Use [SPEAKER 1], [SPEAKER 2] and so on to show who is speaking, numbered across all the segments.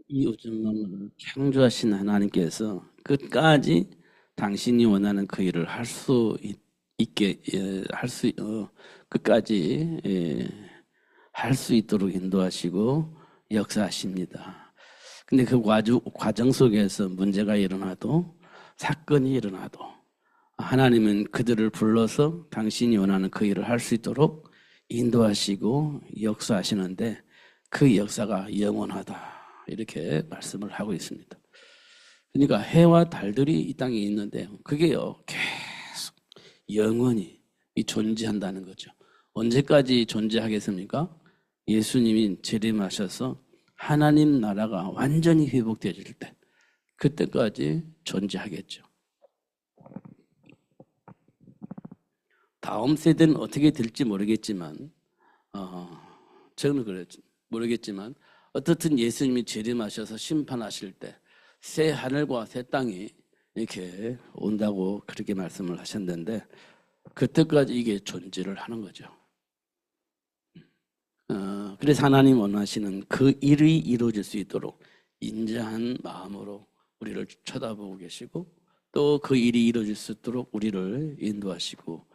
[SPEAKER 1] 이 우주 만물을 창조하신 하나님께서 끝까지 당신이 원하는 그 일을 할 수 있게 끝까지 할 수 있도록 인도하시고 역사하십니다. 근데 그 과정 속에서 문제가 일어나도 사건이 일어나도 하나님은 그들을 불러서 당신이 원하는 그 일을 할 수 있도록 인도하시고 역사하시는데 그 역사가 영원하다 이렇게 말씀을 하고 있습니다. 그러니까 해와 달들이 이 땅에 있는데 그게요 계속 영원히 존재한다는 거죠. 언제까지 존재하겠습니까? 예수님이 재림하셔서 하나님 나라가 완전히 회복되어질 때 그때까지 존재하겠죠. 다음 세대는 어떻게 될지 모르겠지만 저는 그랬죠. 모르겠지만 어떻든 예수님이 재림하셔서 심판하실 때 새 하늘과 새 땅이 이렇게 온다고 그렇게 말씀을 하셨는데 그때까지 이게 존재를 하는 거죠. 그래서 하나님 원하시는 그 일이 이루어질 수 있도록 인자한 마음으로 우리를 쳐다보고 계시고 또 그 일이 이루어질 수 있도록 우리를 인도하시고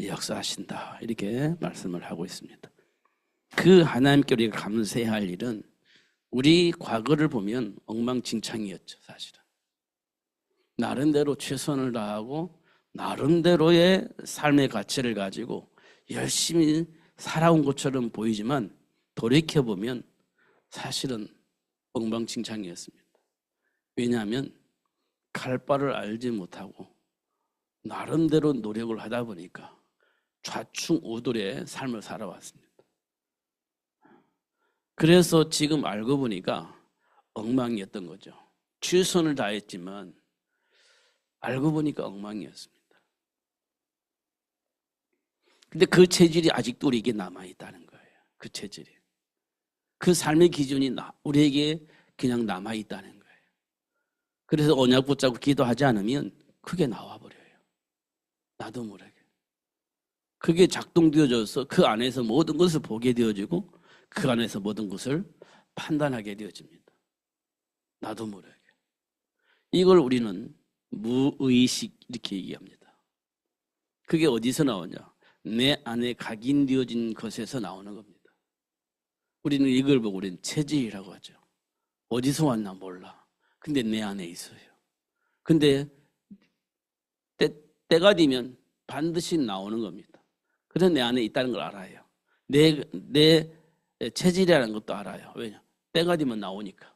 [SPEAKER 1] 역사하신다 이렇게 말씀을 하고 있습니다. 그 하나님께 우리가 감사해야 할 일은 우리 과거를 보면 엉망진창이었죠. 사실은 나름대로 최선을 다하고 나름대로의 삶의 가치를 가지고 열심히 살아온 것처럼 보이지만 돌이켜보면 사실은 엉망진창이었습니다. 왜냐하면 갈 바를 알지 못하고 나름대로 노력을 하다 보니까 좌충우돌의 삶을 살아왔습니다. 그래서 지금 알고 보니까 엉망이었던 거죠. 최선을 다했지만 알고 보니까 엉망이었습니다. 근데 그 체질이 아직도 우리에게 남아있다는 거예요. 그 체질이. 그 삶의 기준이 우리에게 그냥 남아있다는 거예요. 그래서 언약 붙잡고 기도하지 않으면 그게 나와버려요. 나도 모르게. 그게 작동되어져서 그 안에서 모든 것을 보게 되어지고 그 안에서 모든 것을 판단하게 되어집니다. 나도 모르게. 이걸 우리는 무의식 이렇게 얘기합니다. 그게 어디서 나오냐? 내 안에 각인되어진 것에서 나오는 겁니다. 우리는 이걸 보고 우리는 체질이라고 하죠. 어디서 왔나 몰라. 근데 내 안에 있어요. 근데 때가 되면 반드시 나오는 겁니다. 그래서 내 안에 있다는 걸 알아요. 내 체질이라는 것도 알아요. 왜냐? 때가 되면 나오니까.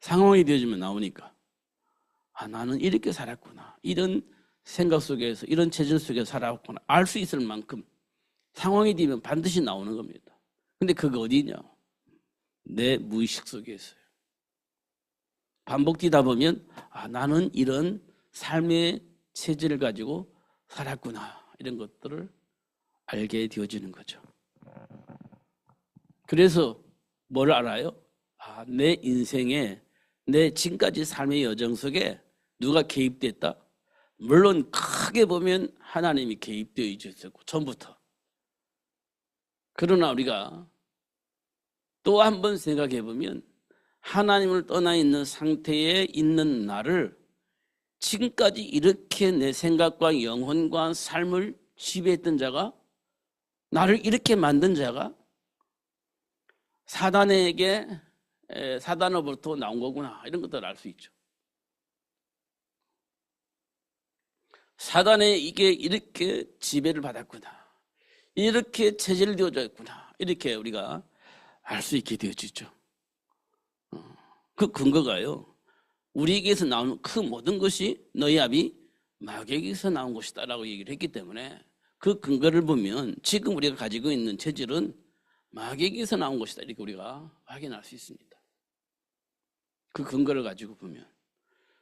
[SPEAKER 1] 상황이 되어지면 나오니까. 나는 이렇게 살았구나. 이런 생각 속에서 이런 체질 속에서 살아왔구나. 알 수 있을 만큼 상황이 되면 반드시 나오는 겁니다. 근데 그게 어디냐? 내 무의식 속에 있어요. 반복되다 보면 나는 이런 삶의 체질을 가지고 살았구나. 이런 것들을 알게 되어지는 거죠. 그래서 뭘 알아요? 내 인생에 내 지금까지 삶의 여정 속에 누가 개입됐다? 물론 크게 보면 하나님이 개입되어 있었고 처음부터. 그러나 우리가 또 한 번 생각해 보면 하나님을 떠나 있는 상태에 있는 나를 지금까지 이렇게 내 생각과 영혼과 삶을 지배했던 자가 나를 이렇게 만든 자가 사단으로부터 나온 거구나 이런 것들을 알 수 있죠. 사단에 이게 이렇게 지배를 받았구나 이렇게 체질을 되어져 있구나 이렇게 우리가 알 수 있게 되어지죠. 그 근거가요 우리에게서 나오는 그 모든 것이 너희 아비 마귀에게서 나온 것이다 라고 얘기를 했기 때문에 그 근거를 보면 지금 우리가 가지고 있는 체질은 마귀에게서 나온 것이다 이렇게 우리가 확인할 수 있습니다. 그 근거를 가지고 보면.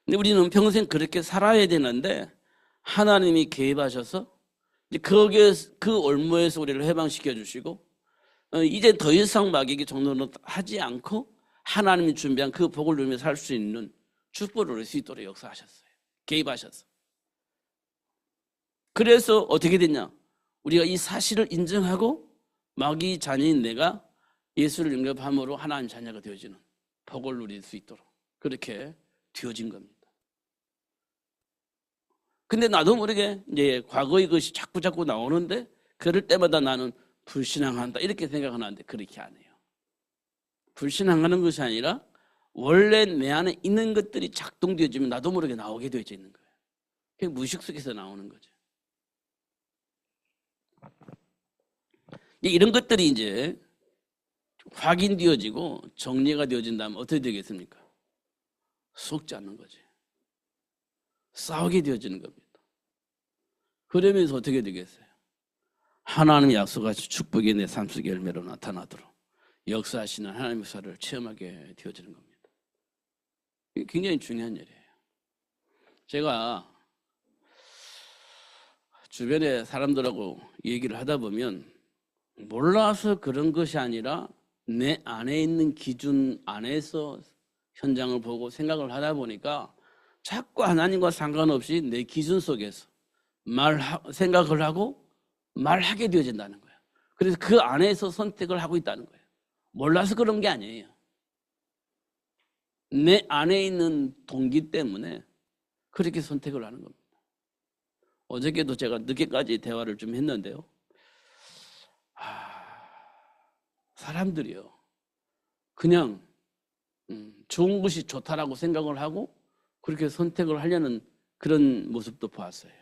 [SPEAKER 1] 근데 우리는 평생 그렇게 살아야 되는데 하나님이 개입하셔서 이제 거기에 그 올무에서 우리를 해방시켜 주시고 이제 더 이상 마귀에게 종노릇 하지 않고 하나님이 준비한 그 복을 누리며 살 수 있는 축복을 누릴 수 있도록 역사하셨어요. 개입하셔서. 그래서 어떻게 됐냐? 우리가 이 사실을 인정하고 마귀 자녀인 내가 예수를 영접함으로 하나님 자녀가 되어지는 복을 누릴 수 있도록 그렇게 되어진 겁니다. 근데 나도 모르게 이제 과거의 것이 자꾸 나오는데 그럴 때마다 나는 불신앙한다 이렇게 생각하는데 그렇게 안 해요. 불신앙하는 것이 아니라 원래 내 안에 있는 것들이 작동되어지면 나도 모르게 나오게 되어 있는 거예요. 그게 무의식 속에서 나오는 거죠. 이런 것들이 이제 확인되어지고 정리가 되어진다면 어떻게 되겠습니까? 속지 않는 거지. 싸우게 되어지는 겁니다. 그러면서 어떻게 되겠어요? 하나님의 약속하신 축복이 내 삶 속의 열매로 나타나도록 역사하시는 하나님의 역사를 체험하게 되어지는 겁니다. 이게 굉장히 중요한 일이에요. 제가 주변에 사람들하고 얘기를 하다 보면 몰라서 그런 것이 아니라 내 안에 있는 기준 안에서 현장을 보고 생각을 하다 보니까 자꾸 하나님과 상관없이 내 기준 속에서 생각을 하고 말하게 되어진다는 거예요. 그래서 그 안에서 선택을 하고 있다는 거예요. 몰라서 그런 게 아니에요. 내 안에 있는 동기 때문에 그렇게 선택을 하는 겁니다. 어저께도 제가 늦게까지 대화를 좀 했는데요. 사람들이요. 그냥 좋은 것이 좋다라고 생각을 하고 그렇게 선택을 하려는 그런 모습도 보았어요.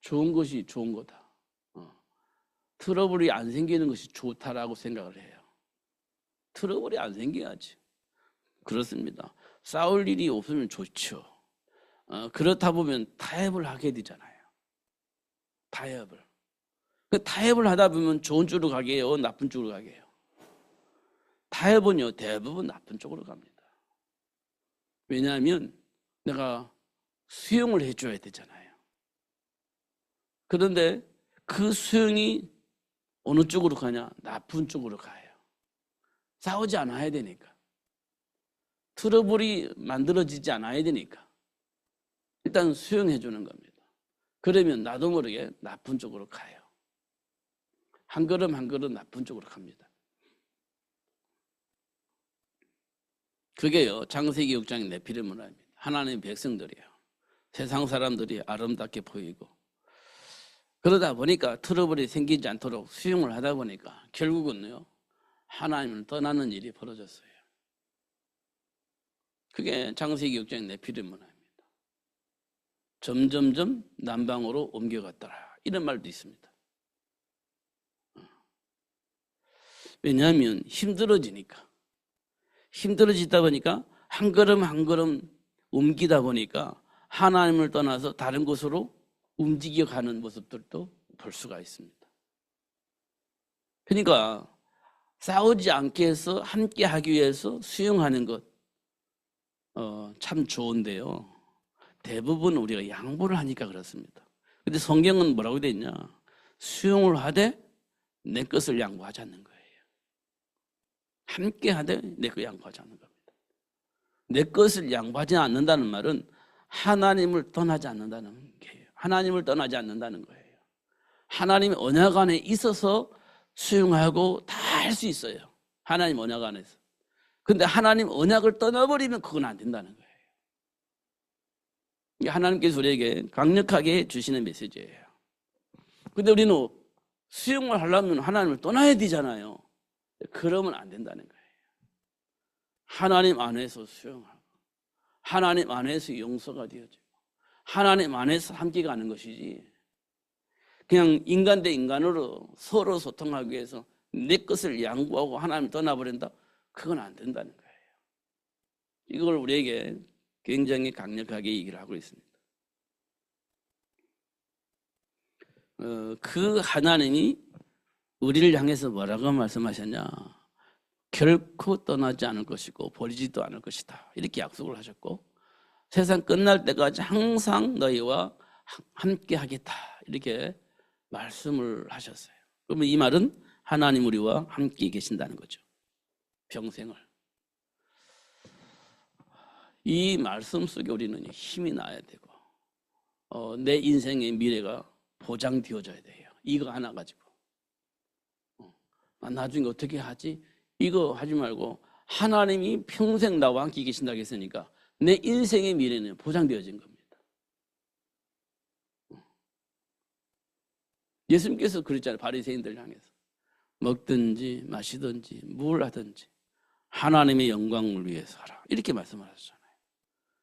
[SPEAKER 1] 좋은 것이 좋은 거다. 트러블이 안 생기는 것이 좋다라고 생각을 해요. 트러블이 안 생겨야지. 그렇습니다. 싸울 일이 없으면 좋죠. 그렇다 보면 타협을 하게 되잖아요. 타협을. 그 타협을 하다 보면 좋은 쪽으로 가게 해요? 나쁜 쪽으로 가게 해요? 타협은요, 대부분 나쁜 쪽으로 갑니다. 왜냐하면 내가 수용을 해줘야 되잖아요. 그런데 그 수용이 어느 쪽으로 가냐? 나쁜 쪽으로 가요. 싸우지 않아야 되니까. 트러블이 만들어지지 않아야 되니까. 일단 수용해 주는 겁니다. 그러면 나도 모르게 나쁜 쪽으로 가요. 한 걸음 한 걸음 나쁜 쪽으로 갑니다. 그게요, 창세기 6장 네피림 문화입니다. 하나님의 백성들이에요. 세상 사람들이 아름답게 보이고 그러다 보니까 트러블이 생기지 않도록 수용을 하다 보니까 결국은요, 하나님을 떠나는 일이 벌어졌어요. 그게 창세기 6장 네피림 문화입니다. 점점점 남방으로 옮겨갔더라 이런 말도 있습니다. 왜냐하면 힘들어지다 보니까 한 걸음 한 걸음 옮기다 보니까 하나님을 떠나서 다른 곳으로 움직여가는 모습들도 볼 수가 있습니다. 그러니까 싸우지 않게 해서 함께 하기 위해서 수용하는 것 참 좋은데요, 대부분 우리가 양보를 하니까 그렇습니다. 근데 성경은 뭐라고 되어 있냐? 수용을 하되 내 것을 양보하지 않는 거예요. 함께 하되 내 것 양보하지 않는 겁니다. 내 것을 양보하지 않는다는 말은 하나님을 떠나지 않는다는 거예요. 하나님을 떠나지 않는다는 거예요. 하나님의 언약 안에 있어서 수용하고 다 할 수 있어요. 하나님 언약 안에서. 근데 하나님 언약을 떠나버리면 그건 안 된다는 거예요. 이게 하나님께서 우리에게 강력하게 주시는 메시지예요. 근데 우리는 수용을 하려면 하나님을 떠나야 되잖아요. 그러면 안 된다는 거예요. 하나님 안에서 수용하고 하나님 안에서 용서가 되어지고 하나님 안에서 함께 가는 것이지, 그냥 인간 대 인간으로 서로 소통하기 위해서 내 것을 양보하고 하나님을 떠나버린다? 그건 안 된다는 거예요. 이걸 우리에게 굉장히 강력하게 얘기를 하고 있습니다. 그 하나님이 우리를 향해서 뭐라고 말씀하셨냐? 결코 떠나지 않을 것이고 버리지도 않을 것이다, 이렇게 약속을 하셨고, 세상 끝날 때까지 항상 너희와 함께 하겠다, 이렇게 말씀을 하셨어요. 그러면 이 말은 하나님 우리와 함께 계신다는 거죠. 평생을. 이 말씀 속에 우리는 힘이 나야 되고 내 인생의 미래가 보장되어져야 돼요. 이거 하나 가지고 나중에 어떻게 하지? 이거 하지 말고 하나님이 평생 나와 함께 계신다고 했으니까 내 인생의 미래는 보장되어진 겁니다. 예수님께서 그랬잖아요. 바리새인들 향해서. 먹든지 마시든지 뭘 하든지 하나님의 영광을 위해서 하라. 이렇게 말씀하셨잖아요.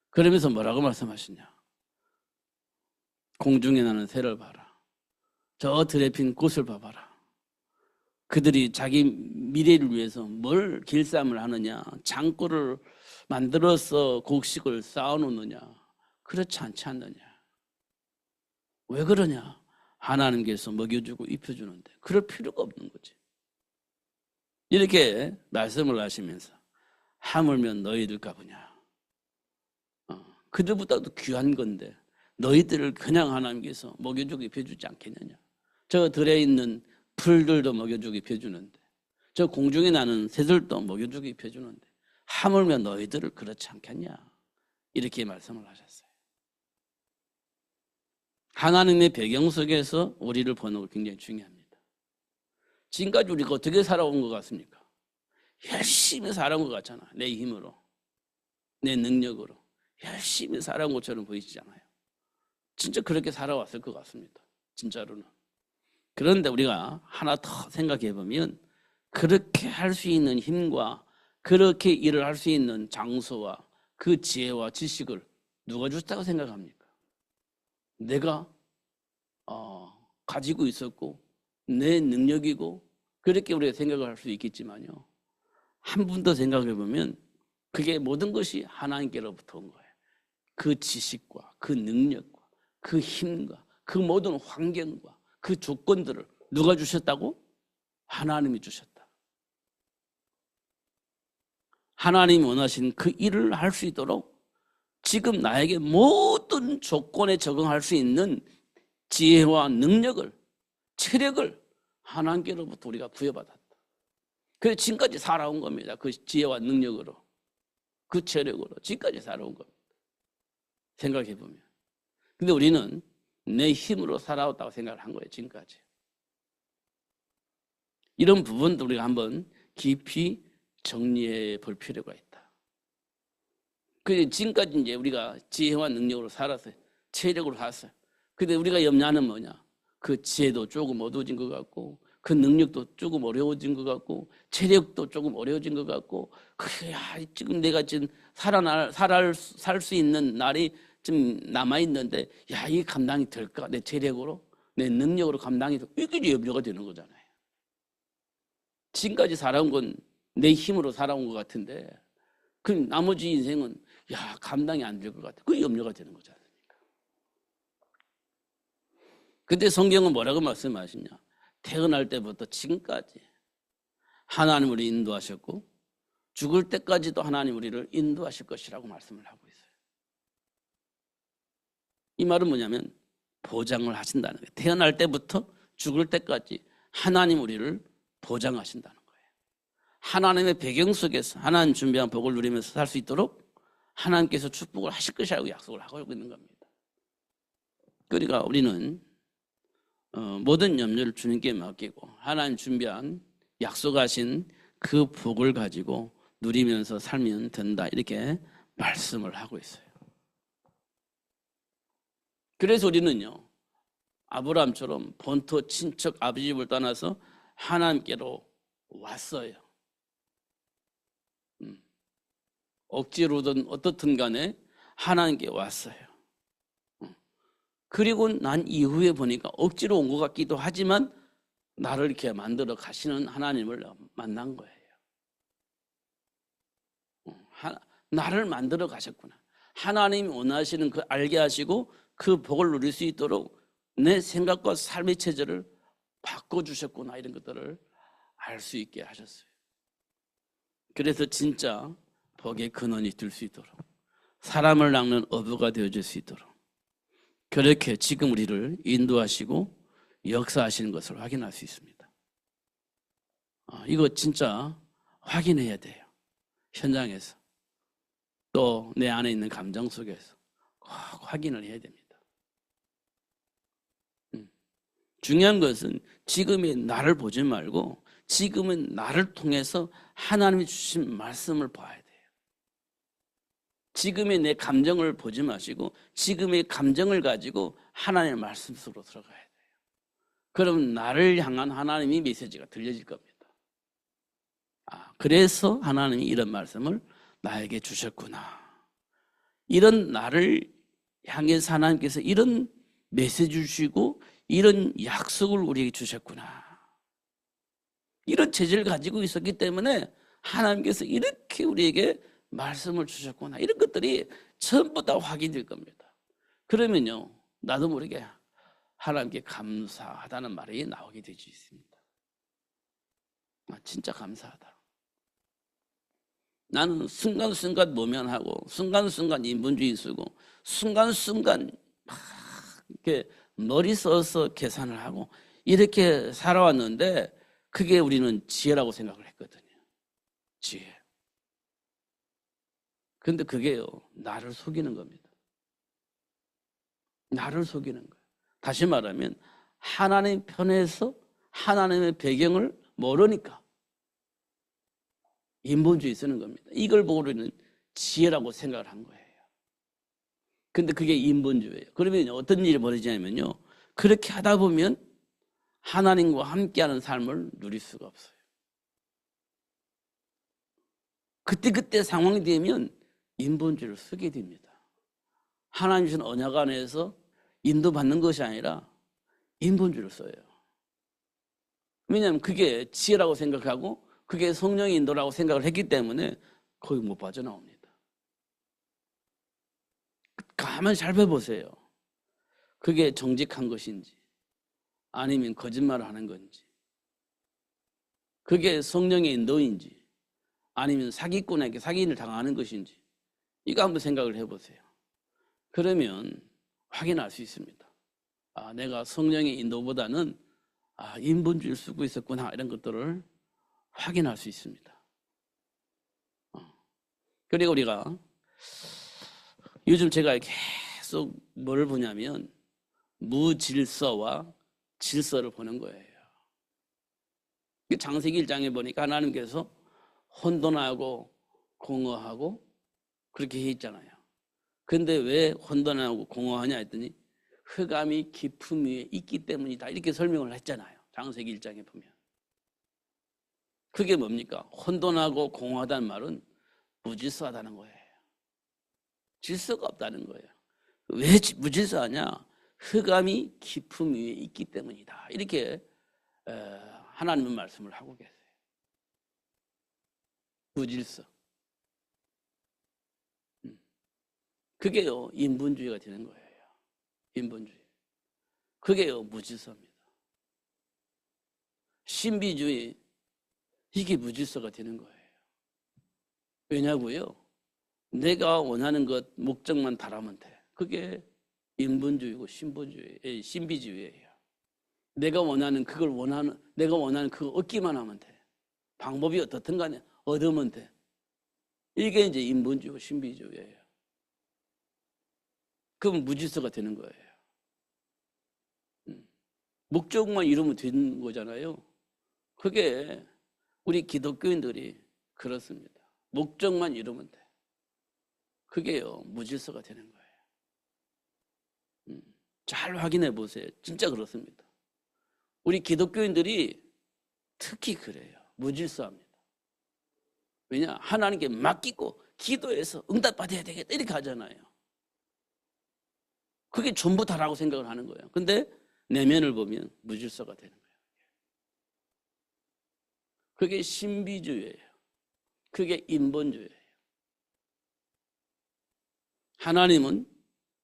[SPEAKER 1] 그러면서 뭐라고 말씀하시냐. 공중에 나는 새를 봐라. 저 들에 핀 꽃을 봐봐라. 그들이 자기 미래를 위해서 뭘 길쌈을 하느냐. 장구를 만들어서 곡식을 쌓아놓느냐. 그렇지 않지 않느냐. 왜 그러냐. 하나님께서 먹여주고 입혀주는데 그럴 필요가 없는 거지. 이렇게 말씀을 하시면서 하물며 너희들 가보냐. 그들보다도 귀한 건데 너희들을 그냥 하나님께서 먹여주고 입혀주지 않겠느냐. 저 들에 있는 풀들도 먹여주고 입혀주는데 저 공중에 나는 새들도 먹여주고 입혀주는데 하물며 너희들을 그렇지 않겠냐. 이렇게 말씀을 하셨어요. 하나님의 배경 속에서 우리를 보는 거 굉장히 중요합니다. 지금까지 우리가 어떻게 살아온 것 같습니까? 열심히 살아온 것 같잖아. 내 힘으로, 내 능력으로 열심히 살아온 것처럼 보이시잖아요. 진짜 그렇게 살아왔을 것 같습니다. 진짜로는. 그런데 우리가 하나 더 생각해 보면 그렇게 할 수 있는 힘과 그렇게 일을 할 수 있는 장소와 그 지혜와 지식을 누가 주셨다고 생각합니까? 내가 가지고 있었고 내 능력이고 그렇게 우리가 생각을 할 수 있겠지만요. 한 분 더 생각해 보면 그게 모든 것이 하나님께로부터 온 거예요. 그 지식과 그 능력과 그 힘과 그 모든 환경과 그 조건들을 누가 주셨다고? 하나님이 주셨다. 하나님이 원하신 그 일을 할 수 있도록 지금 나에게 모든 조건에 적응할 수 있는 지혜와 능력을, 체력을 하나님께로부터 우리가 부여받았다. 그래서 지금까지 살아온 겁니다. 그 지혜와 능력으로, 그 체력으로 지금까지 살아온 겁니다. 생각해 보면. 근데 우리는 내 힘으로 살아왔다고 생각을 한 거예요. 지금까지. 이런 부분도 우리가 한번 깊이 정리해 볼 필요가 있다. 그 지금까지 이제 우리가 지혜와 능력으로 살았어요. 체력으로 살았어요. 근데 우리가 염려하는 뭐냐? 그 지혜도 조금 어두워진 것 같고, 그 능력도 조금 어려워진 것 같고, 체력도 조금 어려워진 것 같고, 지금 내가 지금 살 수 있는 날이 좀 남아있는데, 이게 감당이 될까? 내 체력으로? 내 능력으로 감당이 될까? 이게 염려가 되는 거잖아요. 지금까지 살아온 건 내 힘으로 살아온 것 같은데, 그 나머지 인생은, 감당이 안 될 것 같아. 그게 염려가 되는 거지 않습니까? 근데 성경은 뭐라고 말씀하시냐? 태어날 때부터 지금까지 하나님 우리 인도하셨고 죽을 때까지도 하나님 우리를 인도하실 것이라고 말씀을 하고 있어요. 이 말은 뭐냐면 보장을 하신다는 거예요. 태어날 때부터 죽을 때까지 하나님 우리를 보장하신다는 거예요. 하나님의 배경 속에서 하나님 준비한 복을 누리면서 살 수 있도록 하나님께서 축복을 하실 것이라고 약속을 하고 있는 겁니다. 그러니까 우리는 모든 염려를 주님께 맡기고 하나님 준비한 약속하신 그 복을 가지고 누리면서 살면 된다. 이렇게 말씀을 하고 있어요. 그래서 우리는요. 아브라함처럼 본토 친척 아버지 집을 떠나서 하나님께로 왔어요. 억지로든 어떻든 간에 하나님께 왔어요. 그리고 난 이후에 보니까 억지로 온 것 같기도 하지만 나를 이렇게 만들어 가시는 하나님을 만난 거예요. 나를 만들어 가셨구나. 하나님이 원하시는 그 알게 하시고 그 복을 누릴 수 있도록 내 생각과 삶의 체제를 바꿔주셨구나. 이런 것들을 알 수 있게 하셨어요. 그래서 진짜 복의 근원이 될 수 있도록 사람을 낚는 어부가 되어줄 수 있도록 그렇게 지금 우리를 인도하시고 역사하시는 것을 확인할 수 있습니다. 이거 진짜 확인해야 돼요. 현장에서 또 내 안에 있는 감정 속에서 꼭 확인을 해야 됩니다. 중요한 것은 지금의 나를 보지 말고 지금은 나를 통해서 하나님이 주신 말씀을 봐야 돼요. 지금의 내 감정을 보지 마시고 지금의 감정을 가지고 하나님의 말씀 속으로 들어가야 돼요. 그럼 나를 향한 하나님의 메시지가 들려질 겁니다. 그래서 하나님이 이런 말씀을 나에게 주셨구나. 이런 나를 향해서 하나님께서 이런 메시지 주시고 이런 약속을 우리에게 주셨구나. 이런 체질을 가지고 있었기 때문에 하나님께서 이렇게 우리에게 말씀을 주셨구나. 이런 것들이 전부 다 확인될 겁니다. 그러면요, 나도 모르게 하나님께 감사하다는 말이 나오게 될 수 있습니다. 진짜 감사하다. 나는 순간순간 모면하고 순간순간 인본주의 쓰고 순간순간 막 이렇게 머리 써서 계산을 하고 이렇게 살아왔는데 그게 우리는 지혜라고 생각을 했거든요. 지혜. 근데 그게요, 나를 속이는 겁니다. 나를 속이는 거예요. 다시 말하면 하나님 편에서 하나님의 배경을 모르니까 인본주의 쓰는 겁니다. 이걸 보고 우리는 지혜라고 생각을 한 거예요. 근데 그게 인본주의예요. 그러면 어떤 일이 벌어지냐면요, 그렇게 하다 보면 하나님과 함께하는 삶을 누릴 수가 없어요. 그때 상황이 되면 인본주의를 쓰게 됩니다. 하나님 주신 언약 안에서 인도받는 것이 아니라 인본주의를 써요. 왜냐하면 그게 지혜라고 생각하고 그게 성령의 인도라고 생각을 했기 때문에 거의 못 빠져나옵니다. 가만히 잘 봐보세요. 그게 정직한 것인지 아니면 거짓말을 하는 건지, 그게 성령의 인도인지 아니면 사기꾼에게 사기를 당하는 것인지, 이거 한번 생각을 해보세요. 그러면 확인할 수 있습니다. 내가 성령의 인도보다는 인본주의를 쓰고 있었구나, 이런 것들을 확인할 수 있습니다. 그리고 우리가 요즘 제가 계속 뭘 보냐면 무질서와 질서를 보는 거예요. 창세기 1장에 보니까 하나님께서 혼돈하고 공허하고 그렇게 해 있잖아요. 근데 왜 혼돈하고 공허하냐 했더니 흑암이 깊음 위에 있기 때문이다, 이렇게 설명을 했잖아요. 창세기 1장에 보면. 그게 뭡니까? 혼돈하고 공허하다는 말은 무질서하다는 거예요. 질서가 없다는 거예요. 왜 무질서하냐? 흑암이 깊음 위에 있기 때문이다, 이렇게 하나님은 말씀을 하고 계세요. 무질서. 그게요, 인본주의가 되는 거예요. 인본주의. 그게요, 무질서입니다. 신비주의, 이게 무질서가 되는 거예요. 왜냐고요? 내가 원하는 것 목적만 달하면 돼. 그게 인본주의고 신비주의예요. 내가 원하는 그걸 얻기만 하면 돼. 방법이 어떻든 간에 얻으면 돼. 이게 이제 인본주의고 신비주의예요. 그럼 무질서가 되는 거예요. 목적만 이루면 되는 거잖아요. 그게 우리 기독교인들이 그렇습니다. 목적만 이루면 돼. 그게요, 무질서가 되는 거예요. 잘 확인해 보세요. 진짜 그렇습니다. 우리 기독교인들이 특히 그래요. 무질서합니다. 왜냐? 하나님께 맡기고 기도해서 응답받아야 되겠다, 이렇게 하잖아요. 그게 전부 다라고 생각을 하는 거예요. 근데 내면을 보면 무질서가 되는 거예요. 그게 신비주의예요. 그게 인본주의예요. 하나님은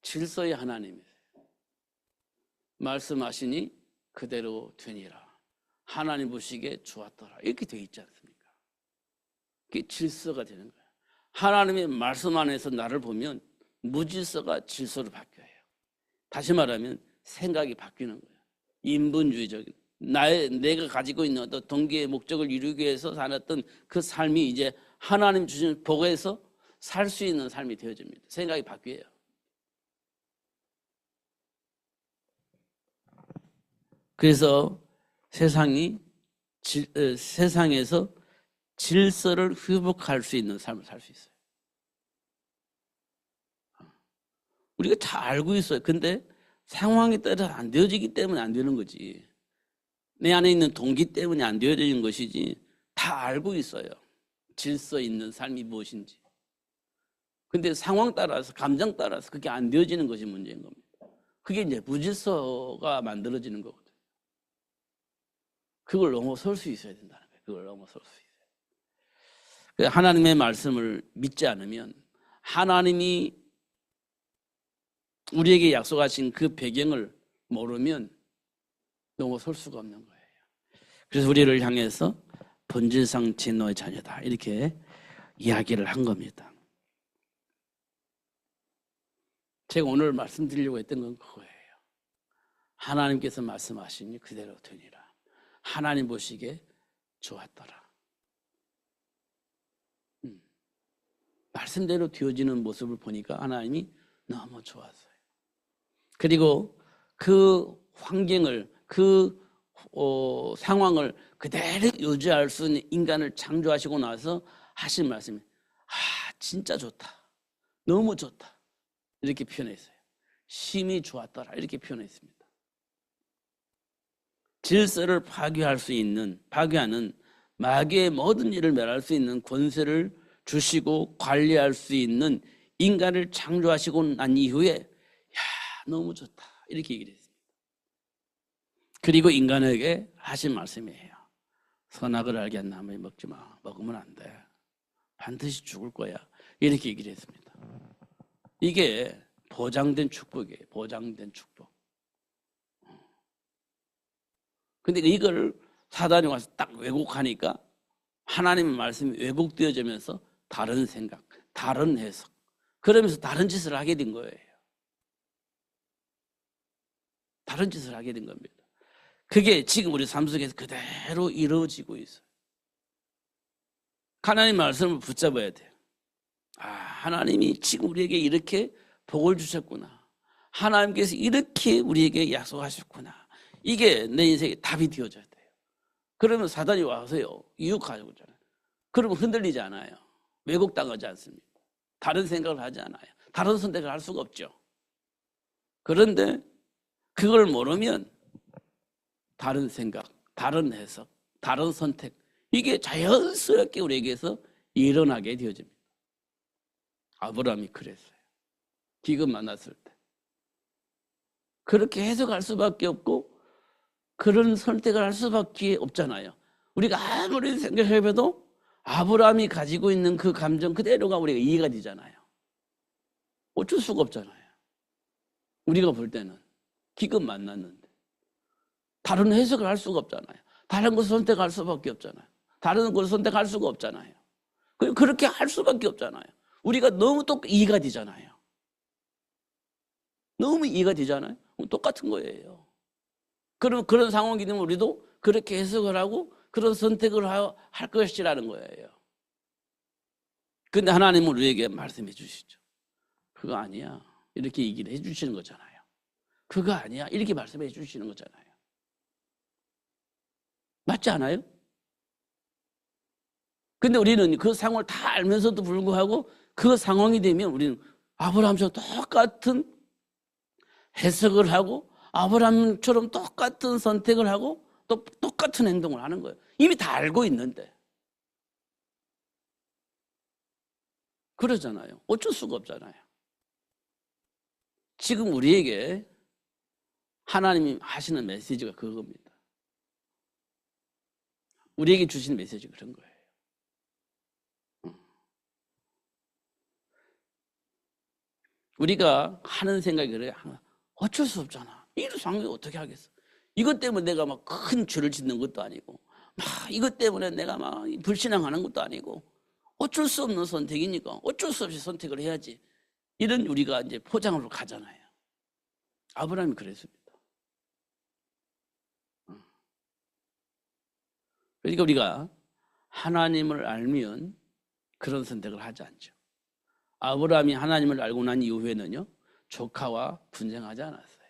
[SPEAKER 1] 질서의 하나님이세요. 말씀하시니 그대로 되니라. 하나님 보시기에 좋았더라. 이렇게 되어 있지 않습니까? 그게 질서가 되는 거예요. 하나님의 말씀 안에서 나를 보면 무질서가 질서로 바뀌어요. 다시 말하면 생각이 바뀌는 거예요. 인본주의적인 내가 가지고 있는 어떤 동기의 목적을 이루기 위해서 살았던 그 삶이 이제 하나님 주신 복에서 살 수 있는 삶이 되어집니다. 생각이 바뀌어요. 그래서 세상이 세상에서 질서를 회복할 수 있는 삶을 살 수 있어요. 우리가 잘 알고 있어요. 근데 상황에 따라서 안 되어지기 때문에 안 되는 거지. 내 안에 있는 동기 때문에 안 되어지는 것이지. 다 알고 있어요. 질서 있는 삶이 무엇인지. 근데 상황 따라서, 감정 따라서 그게 안 되어지는 것이 문제인 겁니다. 그게 이제 무질서가 만들어지는 거거든요. 그걸 넘어설 수 있어야 된다는 거예요. 그걸 넘어설 수 있어요. 하나님의 말씀을 믿지 않으면 하나님이 우리에게 약속하신 그 배경을 모르면 넘어설 수가 없는 거예요. 그래서 우리를 향해서 본질상 진노의 자녀다 이렇게 이야기를 한 겁니다. 제가 오늘 말씀드리려고 했던 건 그거예요. 하나님께서 말씀하시니 그대로 되니라. 하나님 보시기에 좋았더라. 말씀대로 되어지는 모습을 보니까 하나님이 너무 좋았어요. 그리고 그 환경을, 그 상황을 그대로 유지할 수 있는 인간을 창조하시고 나서 하신 말씀이 진짜 좋다. 너무 좋다. 이렇게 표현했어요. 심히 좋았더라. 이렇게 표현했습니다. 질서를 파괴하는 마귀의 모든 일을 멸할 수 있는 권세를 주시고 관리할 수 있는 인간을 창조하시고 난 이후에 너무 좋다. 이렇게 얘기를 했습니다. 그리고 인간에게 하신 말씀이에요. 선악을 알게 한 나무에 먹지 마. 먹으면 안 돼. 반드시 죽을 거야. 이렇게 얘기를 했습니다. 이게 보장된 축복이에요. 보장된 축복. 근데 이걸 사단이 와서 딱 왜곡하니까 하나님의 말씀이 왜곡되어지면서 다른 생각, 다른 해석, 그러면서 다른 짓을 하게 된 거예요. 다른 짓을 하게 된 겁니다. 그게 지금 우리 삶 속에서 그대로 이루어지고 있어요. 하나님의 말씀을 붙잡아야 돼요. 하나님이 지금 우리에게 이렇게 복을 주셨구나. 하나님께서 이렇게 우리에게 약속하셨구나. 이게 내 인생의 답이 되어져야 돼요. 그러면 사단이 와서요, 유혹하고 있잖아요. 그러면 흔들리지 않아요. 왜곡당하지 않습니다. 다른 생각을 하지 않아요. 다른 선택을 할 수가 없죠. 그런데 그걸 모르면 다른 생각, 다른 해석, 다른 선택, 이게 자연스럽게 우리에게서 일어나게 되어집니다. 아브라함이 그랬어요. 기근 만났을 때. 그렇게 해석할 수밖에 없고 그런 선택을 할 수밖에 없잖아요. 우리가 아무리 생각해봐도 아브라함이 가지고 있는 그 감정 그대로가 우리가 이해가 되잖아요. 어쩔 수가 없잖아요. 우리가 볼 때는 기껏 만났는데 다른 해석을 할 수가 없잖아요. 다른 것을 선택할 수밖에 없잖아요. 다른 것을 선택할 수가 없잖아요. 그렇게 할 수밖에 없잖아요. 우리가 너무 이해가 되잖아요. 너무 이해가 되잖아요. 똑같은 거예요. 그럼 그런 상황이 되면 우리도 그렇게 해석을 하고 그런 선택을 할 것이라는 거예요. 근데 하나님은 우리에게 말씀해 주시죠. 그거 아니야. 이렇게 얘기를 해 주시는 거잖아요. 그거 아니야. 이렇게 말씀해 주시는 거잖아요. 맞지 않아요? 근데 우리는 그 상황을 다 알면서도 불구하고 그 상황이 되면 우리는 아브라함처럼 똑같은 해석을 하고 아브라함처럼 똑같은 선택을 하고 또 똑같은 행동을 하는 거예요. 이미 다 알고 있는데. 그러잖아요. 어쩔 수가 없잖아요. 지금 우리에게 하나님이 하시는 메시지가 그겁니다. 우리에게 주시는 메시지가 그런 거예요. 우리가 하는 생각이 그래요. 어쩔 수 없잖아. 이런 상황이 어떻게 하겠어. 이것 때문에 내가 막 큰 죄를 짓는 것도 아니고 막 이것 때문에 내가 막 불신앙하는 것도 아니고 어쩔 수 없는 선택이니까 어쩔 수 없이 선택을 해야지. 이런 우리가 이제 포장으로 가잖아요. 아브라함이 그랬습니다. 그러니까 우리가 하나님을 알면 그런 선택을 하지 않죠. 아브라함이 하나님을 알고 난 이후에는요, 조카와 분쟁하지 않았어요.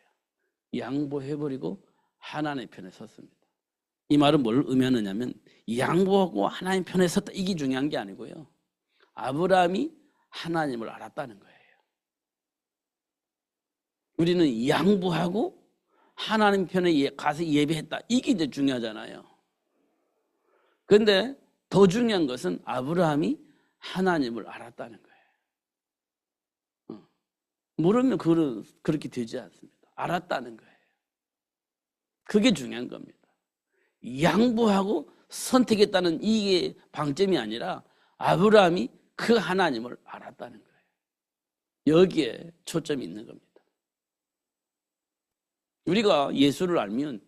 [SPEAKER 1] 양보해버리고 하나님의 편에 섰습니다. 이 말은 뭘 의미하느냐면 양보하고 하나님 편에 섰다, 이게 중요한 게 아니고요, 아브라함이 하나님을 알았다는 거예요. 우리는 양보하고 하나님 편에 가서 예배했다, 이게 이제 중요하잖아요. 그런데 더 중요한 것은 아브라함이 하나님을 알았다는 거예요. 모르면 그렇게 되지 않습니다. 알았다는 거예요. 그게 중요한 겁니다. 양보하고 선택했다는 이게 방점이 아니라 아브라함이 그 하나님을 알았다는 거예요. 여기에 초점이 있는 겁니다. 우리가 예수를 알면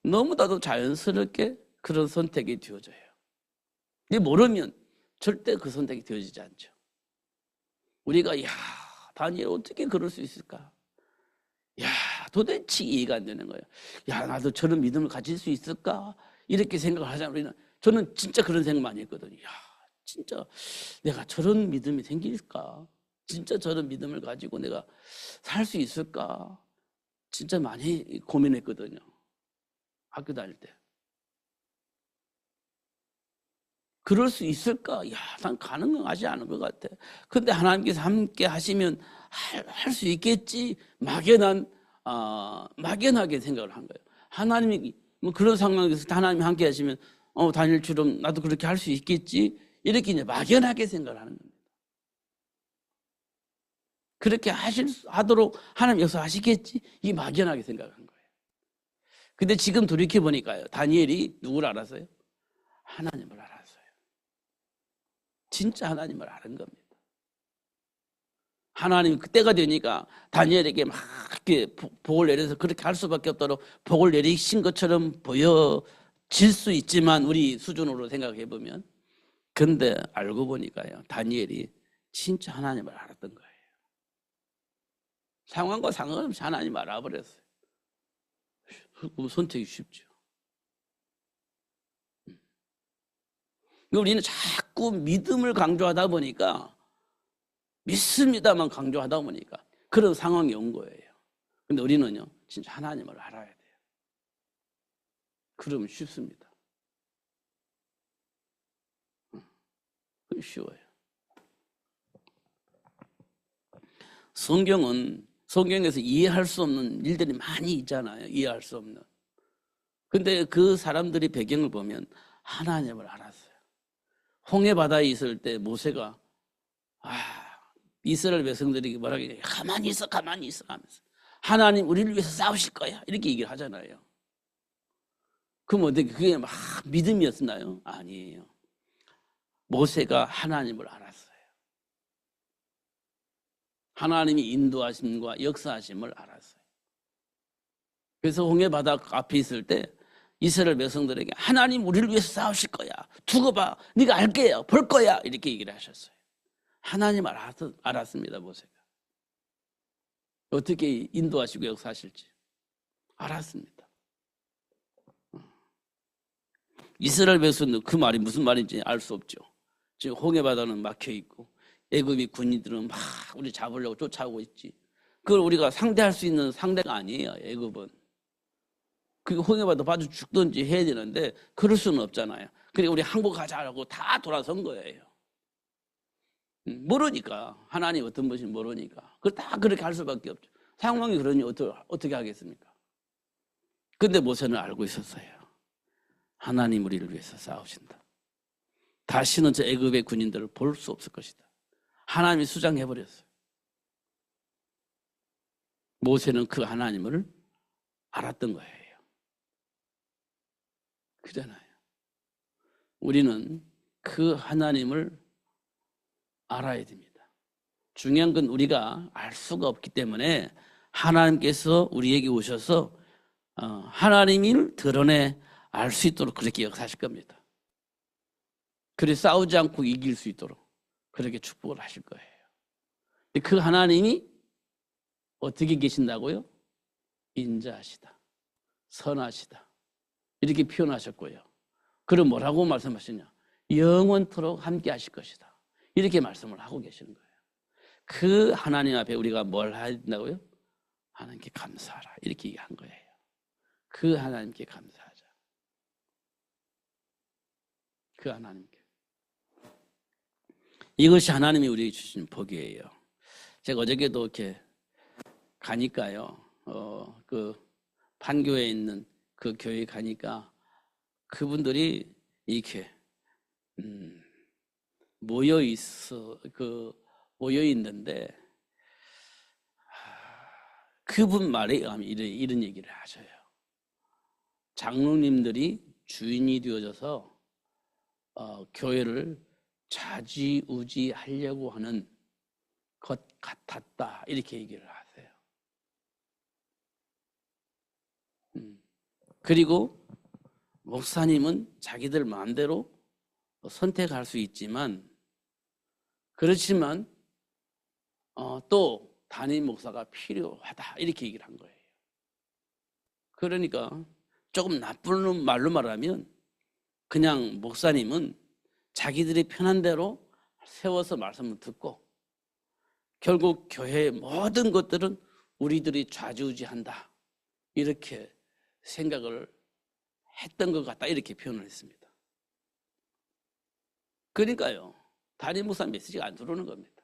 [SPEAKER 1] 너무나도 자연스럽게 그런 선택이 되어져요. 근데 모르면 절대 그 선택이 되어지지 않죠. 우리가 다니엘 어떻게 그럴 수 있을까? 도대체 이해가 안 되는 거예요. 나도 저런 믿음을 가질 수 있을까? 이렇게 생각을 하잖아요. 우리는. 저는 진짜 그런 생각 많이 했거든요. 진짜 내가 저런 믿음이 생길까? 진짜 저런 믿음을 가지고 내가 살 수 있을까? 진짜 많이 고민했거든요. 학교 다닐 때. 그럴 수 있을까? 난 가능하지 않은 것 같아. 근데 하나님께서 함께 하시면 할 수 있겠지. 막연하게 생각을 한 거예요. 하나님이 뭐 그런 상황에서 하나님이 함께 하시면 다니엘처럼 나도 그렇게 할 수 있겠지. 이렇게 이제 막연하게 생각을 하는 겁니다. 그렇게 하도록 하나님 역사하시겠지. 이 막연하게 생각한 거예요. 근데 지금 돌이켜 보니까요, 다니엘이 누구를 알았어요? 하나님을 알았어요. 진짜 하나님을 아는 겁니다. 하나님이 그때가 되니까 다니엘에게 막 이렇게 복을 내려서 그렇게 할 수밖에 없도록 복을 내리신 것처럼 보여질 수 있지만, 우리 수준으로 생각해 보면. 근데 알고 보니까요, 다니엘이 진짜 하나님을 알았던 거예요. 상황과 상관없이 하나님을 알아버렸어요. 선택이 쉽죠. 우리는 자꾸 믿음을 강조하다 보니까, 믿습니다만 강조하다 보니까 그런 상황이 온 거예요. 근데 우리는요, 진짜 하나님을 알아야 돼요. 그러면 쉽습니다. 쉬워요. 성경에서 이해할 수 없는 일들이 많이 있잖아요. 이해할 수 없는. 근데 그 사람들이 배경을 보면 하나님을 알았어요. 홍해바다에 있을 때 모세가 이스라엘 백성들이 뭐라고 해요? 가만히 있어 하면서 하나님 우리를 위해서 싸우실 거야, 이렇게 얘기를 하잖아요. 그럼 어떻게 그게 막 믿음이었나요? 아니에요. 모세가 하나님을 알았어요. 하나님이 인도하심과 역사하심을 알았어요. 그래서 홍해바다 앞에 있을 때 이스라엘 백성들에게 하나님 우리를 위해서 싸우실 거야, 두고 봐, 네가 알게요, 볼 거야, 이렇게 얘기를 하셨어요. 하나님 알았습니다. 모세가 어떻게 인도하시고 역사하실지 알았습니다. 이스라엘 백성들 그 말이 무슨 말인지 알 수 없죠. 지금 홍해바다는 막혀 있고 애굽의 군인들은 막 우리 잡으려고 쫓아오고 있지. 그걸 우리가 상대할 수 있는 상대가 아니에요. 애굽은. 그 홍해바다 빠져 죽든지 해야 되는데 그럴 수는 없잖아요. 그러니까 우리 항복하자라고 다 돌아선 거예요. 모르니까, 하나님 어떤 분인지 모르니까 그걸 다 그렇게 할 수밖에 없죠. 상황이 그러니 어떻게 하겠습니까? 근데 모세는 알고 있었어요. 하나님 우리를 위해서 싸우신다. 다시는 저 애굽의 군인들을 볼 수 없을 것이다. 하나님이 수장해버렸어요. 모세는 그 하나님을 알았던 거예요. 그잖아요. 우리는 그 하나님을 알아야 됩니다. 중요한 건 우리가 알 수가 없기 때문에 하나님께서 우리에게 오셔서 하나님을 드러내 알 수 있도록 그렇게 역사하실 겁니다. 그래서 싸우지 않고 이길 수 있도록 그렇게 축복을 하실 거예요. 그 하나님이 어떻게 계신다고요? 인자하시다, 선하시다, 이렇게 표현하셨고요. 그럼 뭐라고 말씀하시냐? 영원토록 함께 하실 것이다, 이렇게 말씀을 하고 계시는 거예요. 그 하나님 앞에 우리가 뭘 해야 된다고요? 하나님께 감사하라, 이렇게 얘기한 거예요. 그 하나님께 감사하자. 그 하나님께. 이것이 하나님이 우리에게 주신 복이에요. 제가 어저께도 이렇게 가니까요, 그 판교에 있는 그 교회에 가니까 그분들이 이렇게 모여 있는데 그분 말에 의하면 이런 얘기를 하셔요. 장로님들이 주인이 되어져서 교회를 좌지우지하려고 하는 것 같았다, 이렇게 얘기를 하세요. 그리고 목사님은 자기들 마음대로 선택할 수 있지만, 그렇지만 또 담임 목사가 필요하다, 이렇게 얘기를 한 거예요. 그러니까 조금 나쁜 말로 말하면 그냥 목사님은 자기들이 편한 대로 세워서 말씀을 듣고 결국 교회의 모든 것들은 우리들이 좌지우지한다, 이렇게 생각을 했던 것 같다, 이렇게 표현을 했습니다. 그러니까요, 담임 목사 메시지가 안 들어오는 겁니다.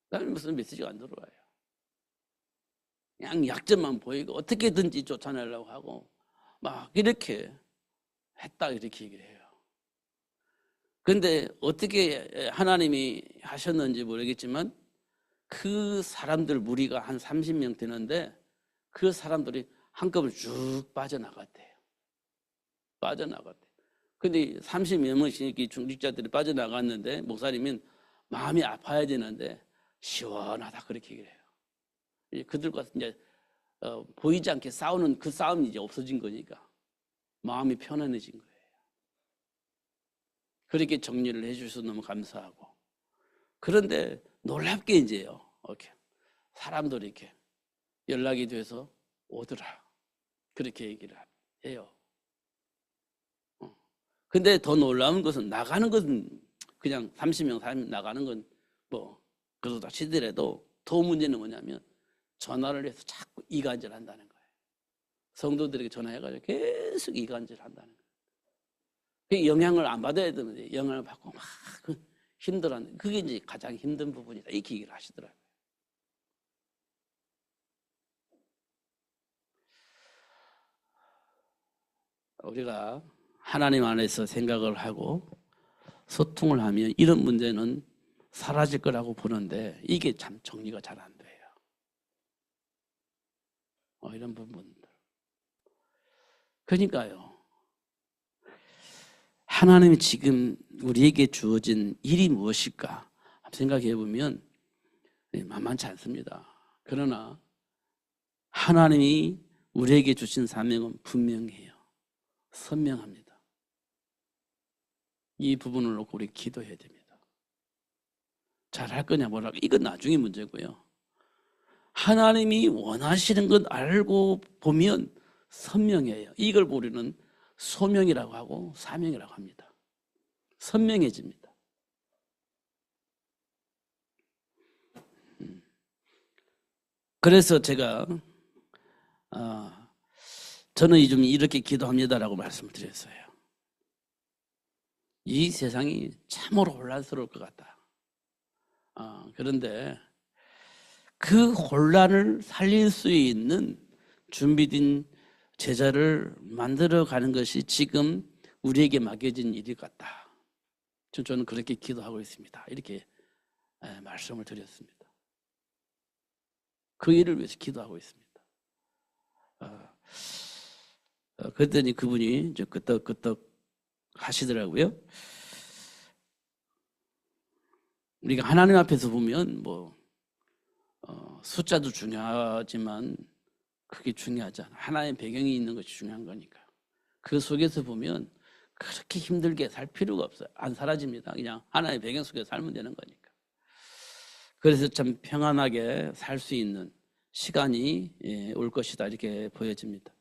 [SPEAKER 1] 담임 목사 메시지가 안 들어와요. 그냥 약점만 보이고 어떻게든지 쫓아내려고 하고 막 이렇게 했다, 이렇게 얘기를 해요. 그런데 어떻게 하나님이 하셨는지 모르겠지만 그 사람들 무리가 한 30명 되는데 그 사람들이 한꺼번에 쭉 빠져나갔대요. 근데 30몇 명씩 중직자들이 빠져나갔는데 목사님은 마음이 아파야 되는데 시원하다, 그렇게 얘기를 해요. 그들과 이제 보이지 않게 싸우는 그 싸움이 이제 없어진 거니까 마음이 편안해진 거예요. 그렇게 정리를 해주셔서 너무 감사하고. 그런데 놀랍게 이제요, 이렇게 사람들이 이렇게 연락이 돼서 오더라, 그렇게 얘기를 해요. 근데 더 놀라운 것은 나가는 것은 그냥 30명, 40명 나가는 건 뭐 그러다 치더라도 더 문제는 뭐냐면 전화를 해서 자꾸 이간질 한다는 거예요. 성도들에게 전화해가지고 계속 이간질 한다는 거예요. 영향을 안 받아야 되는데 영향을 받고 막 힘들어하는, 그게 이제 가장 힘든 부분이다, 이렇게 얘기를 하시더라고요. 우리가 하나님 안에서 생각을 하고 소통을 하면 이런 문제는 사라질 거라고 보는데 이게 참 정리가 잘 안 돼요. 이런 부분들. 그러니까요, 하나님이 지금 우리에게 주어진 일이 무엇일까 생각해 보면 만만치 않습니다. 그러나 하나님이 우리에게 주신 사명은 분명해요. 선명합니다. 이 부분을 놓고 우리 기도해야 됩니다. 잘할 거냐 뭐라고, 이건 나중에 문제고요. 하나님이 원하시는 것 알고 보면 선명해요. 이걸 우리는 소명이라고 하고 사명이라고 합니다. 선명해집니다. 그래서 제가 저는 좀 이렇게 기도합니다라고 말씀을 드렸어요. 이 세상이 참으로 혼란스러울 것 같다. 그런데 그 혼란을 살릴 수 있는 준비된 제자를 만들어가는 것이 지금 우리에게 맡겨진 일일 것 같다. 저는 그렇게 기도하고 있습니다. 이렇게 말씀을 드렸습니다. 그 일을 위해서 기도하고 있습니다. 그랬더니 그분이 이제 끄떡끄떡 하시더라고요. 우리가 하나님 앞에서 보면 숫자도 중요하지만 그게 중요하지 않아. 하나의 배경이 있는 것이 중요한 거니까. 그 속에서 보면 그렇게 힘들게 살 필요가 없어요. 안 사라집니다. 그냥 하나의 배경 속에서 살면 되는 거니까. 그래서 참 평안하게 살 수 있는 시간이 올 것이다, 이렇게 보여집니다.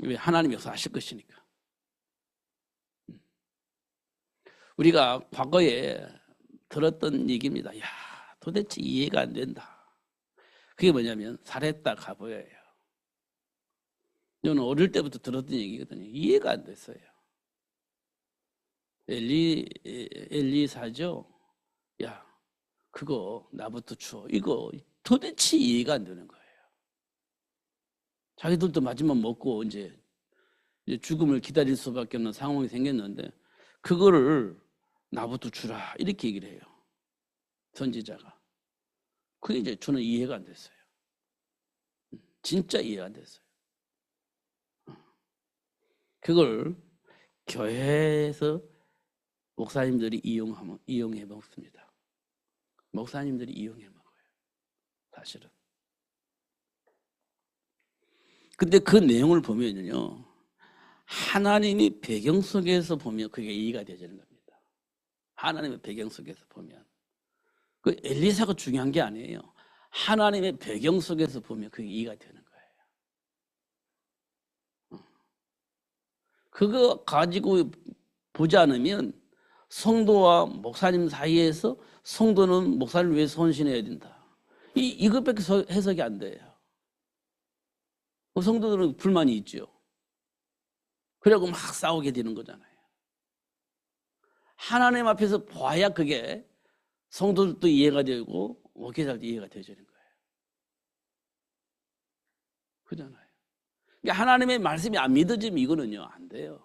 [SPEAKER 1] 왜? 하나님이 역사하실 것이니까. 우리가 과거에 들었던 얘기입니다. 야, 도대체 이해가 안 된다. 그게 뭐냐면 살했다 가보여예요. 저는 어릴 때부터 들었던 얘기거든요. 이해가 안 됐어요. 엘리사죠. 야, 그거 나부터 줘. 이거 도대체 이해가 안 되는 거예요. 자기들도 마지막 먹고 이제 죽음을 기다릴 수밖에 없는 상황이 생겼는데 그거를 나부터 주라 이렇게 얘기를 해요. 선지자가. 그게 이제 저는 이해가 안 됐어요. 진짜 이해가 안 됐어요. 그걸 교회에서 목사님들이 이용해 먹습니다. 목사님들이 이용해 먹어요. 사실은. 근데 그 내용을 보면요. 하나님이 배경 속에서 보면 그게 이해가 되지는 겁니다. 하나님의 배경 속에서 보면. 그 엘리사가 중요한 게 아니에요. 하나님의 배경 속에서 보면 그게 이해가 되는 거예요. 그거 가지고 보지 않으면 성도와 목사님 사이에서 성도는 목사님을 위해서 헌신해야 된다. 이것밖에 해석이 안 돼요. 성도들은 불만이 있죠. 그래고 막 싸우게 되는 거잖아요. 하나님 앞에서 봐야 그게 성도들도 이해가 되고 목회자도 이해가 되어지는 거예요. 그잖아요. 그러니까 하나님의 말씀이 안 믿어지면 이거는요 안 돼요.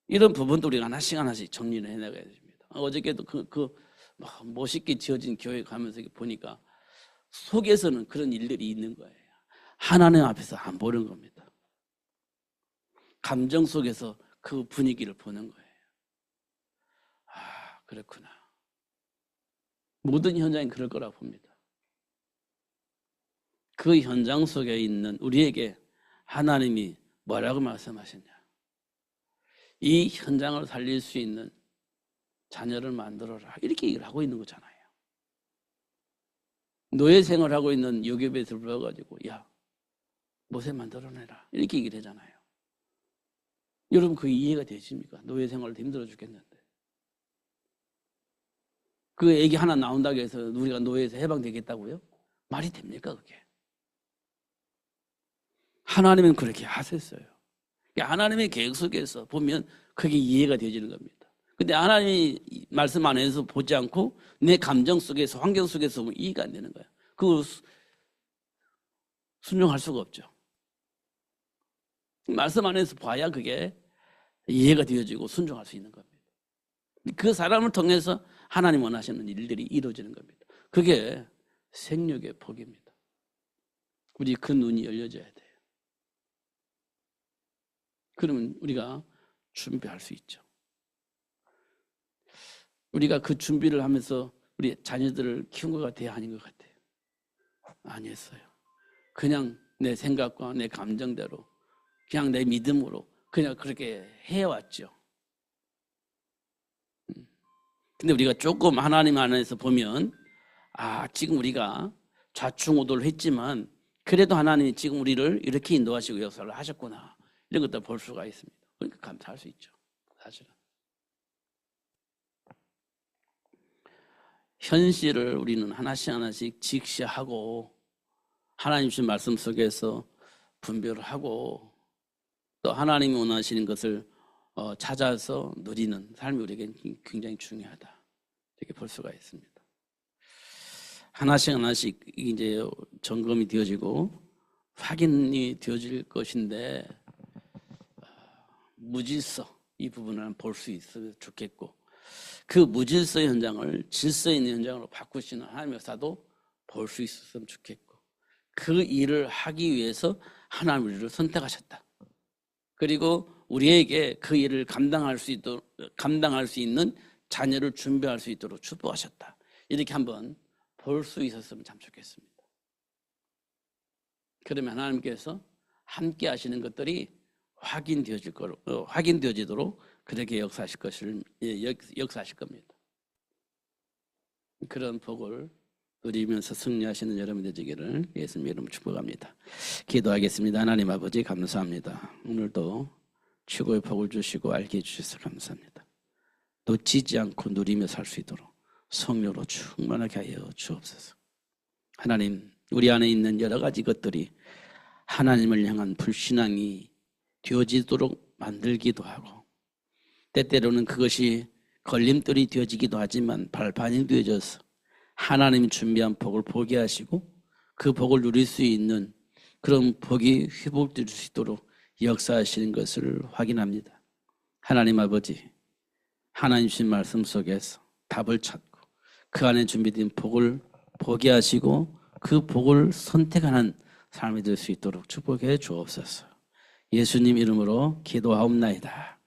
[SPEAKER 1] 이런 부분도 우리가 하나씩 정리를 해나가야 됩니다. 어저께도 멋있게 지어진 교회 가면서 보니까 속에서는 그런 일들이 있는 거예요. 하나님 앞에서 안 보는 겁니다. 감정 속에서 그 분위기를 보는 거예요. 아, 그렇구나. 모든 현장이 그럴 거라고 봅니다. 그 현장 속에 있는 우리에게 하나님이 뭐라고 말씀하셨냐? 이 현장을 살릴 수 있는 자녀를 만들어라. 이렇게 얘기를 하고 있는 거잖아요. 노예 생활하고 있는 요괴배들 불러가지고 야, 모세 만들어내라. 이렇게 얘기를 하잖아요. 여러분 그게 이해가 되십니까? 노예 생활도 힘들어 죽겠는데. 그 얘기 하나 나온다고 해서 우리가 노예에서 해방되겠다고요? 말이 됩니까 그게? 하나님은 그렇게 하셨어요. 하나님의 계획 속에서 보면 그게 이해가 되어지는 겁니다. 근데 하나님이 말씀 안에서 보지 않고 내 감정 속에서 환경 속에서 보면 이해가 안 되는 거예요. 그거 순종할 수가 없죠. 말씀 안에서 봐야 그게 이해가 되어지고 순종할 수 있는 겁니다. 그 사람을 통해서 하나님 원하시는 일들이 이루어지는 겁니다. 그게 생육의 복입니다. 우리 그 눈이 열려져야 돼요. 그러면 우리가 준비할 수 있죠. 우리가 그 준비를 하면서 우리 자녀들을 키운 것 같아요? 아닌 것 같아요? 아니었어요. 그냥 내 생각과 내 감정대로 그냥 내 믿음으로 그냥 그렇게 해왔죠. 근데 우리가 조금 하나님 안에서 보면 지금 우리가 좌충우돌을 했지만 그래도 하나님이 지금 우리를 이렇게 인도하시고 역사를 하셨구나. 이런 것도 볼 수가 있습니다. 그러니까 감사할 수 있죠. 사실은. 현실을 우리는 하나씩 직시하고 하나님 주신 말씀 속에서 분별을 하고 또 하나님이 원하시는 것을 찾아서 누리는 삶이 우리에게 굉장히 중요하다. 이렇게 볼 수가 있습니다. 하나씩 이제 점검이 되어지고 확인이 되어질 것인데 무질서 이 부분을 볼 수 있으면 좋겠고 그 무질서 현장을 질서 있는 현장으로 바꾸시는 하나님의 역사도 볼 수 있었으면 좋겠고 그 일을 하기 위해서 하나님 우리를 선택하셨다. 그리고 우리에게 그 일을 감당할 수 있는 자녀를 준비할 수 있도록 축복하셨다. 이렇게 한번 볼 수 있었으면 참 좋겠습니다. 그러면 하나님께서 함께 하시는 것들이 확인되어지도록 그렇게 역사하실 겁니다. 그런 복을 누리면서 승리하시는 여러분들 되기를 예수님 이름으로 축복합니다. 기도하겠습니다. 하나님 아버지 감사합니다. 오늘도 최고의 복을 주시고 알게 해주셔서 감사합니다. 놓치지 않고 누리며 살 수 있도록 성령으로 충만하게 하여 주옵소서. 하나님 우리 안에 있는 여러 가지 것들이 하나님을 향한 불신앙이 되어지도록 만들기도 하고 때때로는 그것이 걸림돌이 되어지기도 하지만 발판이 되어져서 하나님이 준비한 복을 보게 하시고 그 복을 누릴 수 있는 그런 복이 회복될 수 있도록 역사하시는 것을 확인합니다. 하나님 아버지, 하나님 주신 말씀 속에서 답을 찾고 그 안에 준비된 복을 보게 하시고 그 복을 선택하는 삶이 될 수 있도록 축복해 주옵소서. 예수님 이름으로 기도하옵나이다.